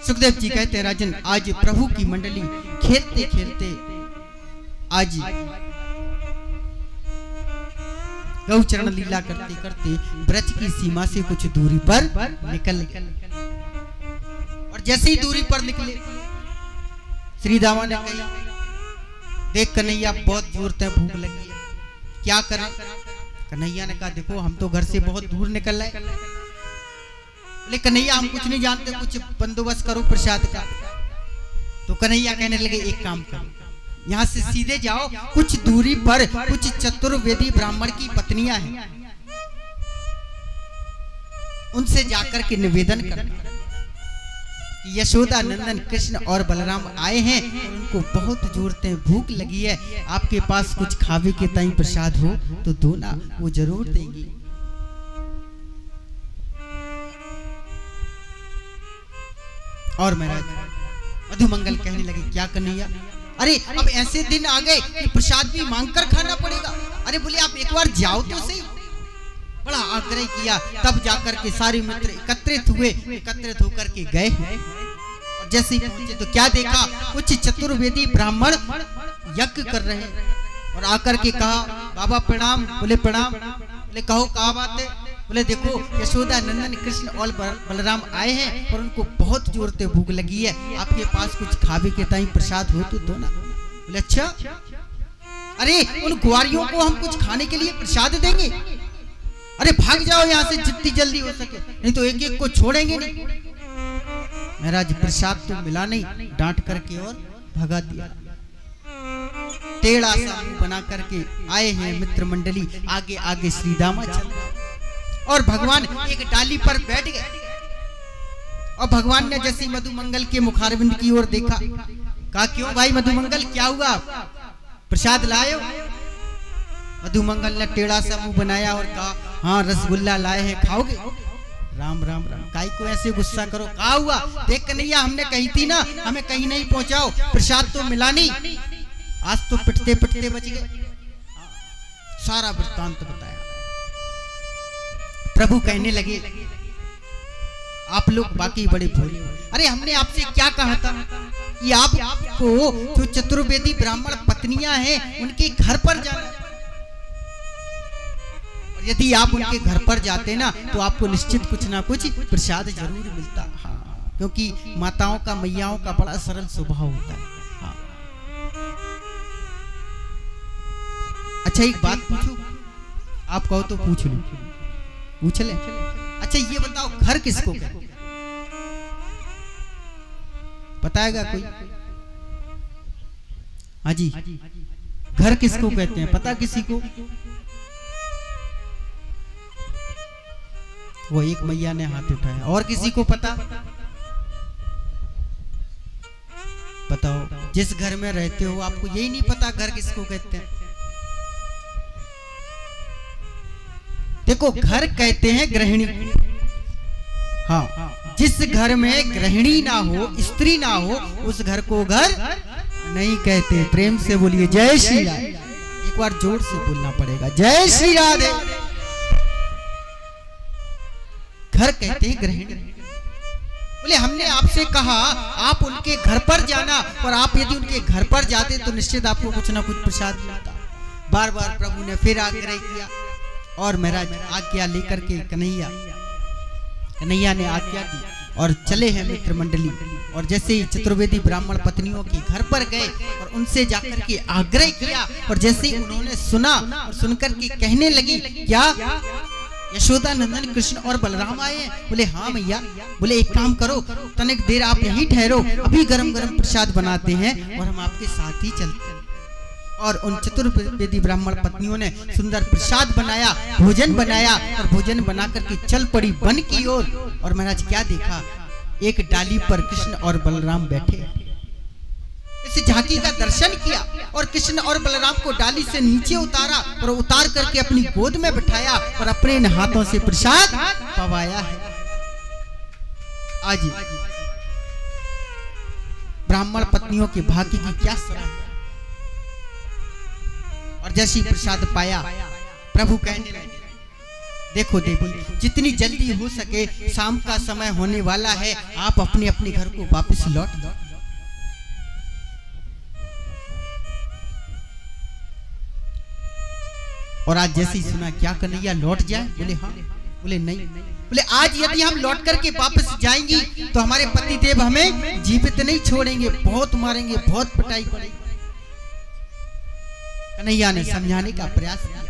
सुखदेव जी कहते हैं राजन, आज प्रभु की मंडली खेलते खेलते आज गौचरण लीला करते करते ब्रज की सीमा से कुछ दूरी पर निकल गए। और जैसे ही दूरी पर निकले श्री दामा ने कहा, देख कन्हैया बहुत जोर से भूख लगी है, क्या करें? कन्हैया ने कहा, देखो हम तो घर से बहुत दूर निकल रहे। बोले कन्हैया हम कुछ नहीं जानते, कुछ बंदोबस्त करो प्रसाद का। तो कन्हैया कहने लगे, एक काम करो, यहाँ से सीधे जाओ, कुछ दूरी पर कुछ चतुर्वेदी ब्राह्मण की पत्नियां हैं, उनसे जाकर के निवेदन करना कि यशोदा नंदन कृष्ण और बलराम आए हैं और उनको बहुत जोर से भूख लगी है, आपके पास कुछ खावे के ताई प्रसाद हो तो दो ना, वो जरूर देंगी। और महाराज मधुमंगल कहने लगे, क्या कन्हैया, अरे अब ऐसे दिन आ गए कि प्रसाद भी मांगकर खाना पड़ेगा। अरे बोले आप एक बार जाओ तो सही। बड़ा आग्रह किया, तब जाकर के सारे मित्र एकत्रित होकर के गए। और जैसे ही पहुंचे तो क्या देखा, कुछ चतुर्वेदी ब्राह्मण यज्ञ कर रहे हैं। और आकर के कहा, बाबा प्रणाम। बोले प्रणाम। बोले कहो क्या बात है? बोले देखो यशोदा नंदन कृष्ण और बलराम आए हैं और उनको बहुत जोर से भूख लगी है, आपके पास कुछ खावे के ताई प्रसाद हो तो दो ना। बोले अच्छा, अरे उन कुंवारियों को हम कुछ खाने के लिए प्रसाद देंगे? अरे भाग जाओ यहाँ से जितनी जल्दी हो सके, नहीं तो एक एक को छोड़ेंगे नहीं। महाराज प्रसाद तो मिला नहीं, डांट करके और भगा दिया। टेढ़ा सा मुंह बना करके आए हैं मित्र मंडली, आगे आगे श्री दामा चल और भगवान एक डाली पर बैठ गए। और भगवान ने जैसे मधुमंगल के मुखारविंद की ओर देखा, कहा क्यों भाई मधुमंगल, क्या हुआ, प्रसाद लाए हो? मधुमंगल ने टेढ़ा सा मुंह बनाया और कहा, हाँ रसगुल्ला लाए हैं, खाओगे? राम राम राम, काई को ऐसे गुस्सा करो, क्या हुआ? देख कन्हैया हमने कही थी ना, हमें कहीं नहीं पहुंचाओ, प्रसाद तो मिला नहीं। आज तो पिटते पिटते बच गए। सारा वृत्तांत बताया। प्रभु कहने लगे, आप लोग बाकी बड़े भोले। अरे हमने आपसे क्या कहा था कि आपको जो चतुर्वेदी ब्राह्मण पत्नियां हैं उनके घर पर जाना, और यदि आप उनके घर पर जाते ना तो आपको निश्चित कुछ ना कुछ प्रसाद जरूर मिलता। हाँ, क्योंकि माताओं का मैयाओं का बड़ा सरल स्वभाव होता है। हाँ। अच्छा एक बात पूछूं, आप कहो तो पूछ लो, पूछ ले। अच्छा ये बताओ घर किसको कहते हैं? बताएगा कोई? हाँ जी, घर किसको कहते हैं पता किसी को? वो एक मैया ने हाथ उठाया। और किसी को पता? बताओ, जिस घर में रहते हो आपको यही नहीं पता घर किसको कहते हैं? देखो घर कहते हैं गृहिणी। हाँ, जिस घर में गृहिणी ना हो, स्त्री ना हो, उस घर को घर नहीं कहते। प्रेम से बोलिए जय श्री राधे। एक बार जोर से बोलना पड़ेगा, जय श्री राधे। घर कहते हैं गृहिणी। बोले हमने आपसे कहा आप उनके घर पर जाना, और आप यदि उनके घर पर जाते तो निश्चित आपको कुछ ना कुछ प्रसाद मिलता। बार बार प्रभु ने फिर आग्रह किया और महाराज आज्ञा लेकर के कन्हैया ने आज्ञा दी और चले हैं मित्र मंडली। और जैसे ही चतुर्वेदी ब्राह्मण पत्नियों के घर पर गए और उनसे जाकर के आग्रह किया, और जैसे ही उन्होंने सुना और सुनकर के कहने लगी, क्या यशोदा नंदन कृष्ण और बलराम आए हैं? बोले हाँ मैया। बोले एक काम करो, तनिक देर आप यहीं ठहरो, अभी गरम गरम प्रसाद बनाते हैं और हम आपके साथ ही चलते हैं। और उन चतुर्वेदी ब्राह्मण पत्नियों ने सुंदर प्रसाद बनाया, भोजन बनाया, और भोजन बना करके चल पड़ी वन की ओर। और महाराज क्या देखा, एक डाली पर कृष्ण और बलराम बैठे। इस झांकी का दर्शन किया और कृष्ण और बलराम को डाली से नीचे उतारा और उतार करके अपनी गोद में बिठाया और अपने इन हाथों से प्रसाद पवाया है। आज ब्राह्मण पत्नियों के भाग्य की क्या सराहना। और जैसी प्रसाद पाया प्रभु कहने लगे, देखो देवी, जितनी जल्दी हो सके, शाम का समय होने वाला है, आप अपने अपने घर को वापस लौट दो। और आज जैसे ही सुना क्या कन्हैया लौट जाए, बोले हाँ, बोले नहीं, बोले आज यदि हम लौट करके वापस जाएंगे तो हमारे पति देव हमें जीवित नहीं छोड़ेंगे, बहुत मारेंगे, बहुत पिटाई पड़ेगी। कन्हैया ने समझाने का प्रयास किया।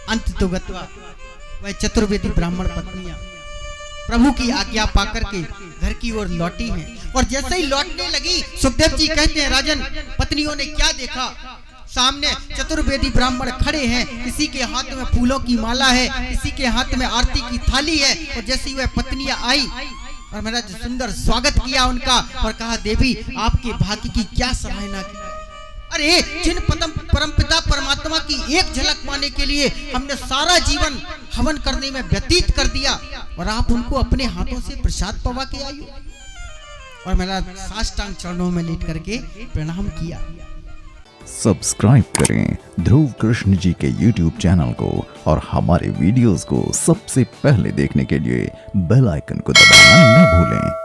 अंत तो गत्वा वह चतुर्वेदी ब्राह्मण पत्नियां प्रभु की आज्ञा पाकर के घर की ओर लौटी हैं। और जैसे ही लौटने लगी, सुखदेव जी कहते हैं, राजन पत्नियों ने क्या देखा, सामने चतुर्वेदी ब्राह्मण खड़े हैं, किसी के हाथ में फूलों की माला है, किसी के हाथ में आरती की थाली है। और जैसे ही वह पत्नियां आई और मेरा जो सुंदर स्वागत किया उनका, और कहा देवी आपके भाग्य की क्या सराहना की। अरे जिन परमपिता परमात्मा की एक झलक पाने के लिए हमने सारा जीवन हवन करने में व्यतीत कर दिया, और आप उनको अपने हाथों से प्रसाद पवा के आई। और मेरा साष्टांग चरणों में लेट करके प्रणाम किया। सब्सक्राइब करें ध्रुव कृष्ण जी के YouTube चैनल को, और हमारे वीडियोस को सबसे पहले देखने के लिए बेल आइकन को दबाना न भूलें।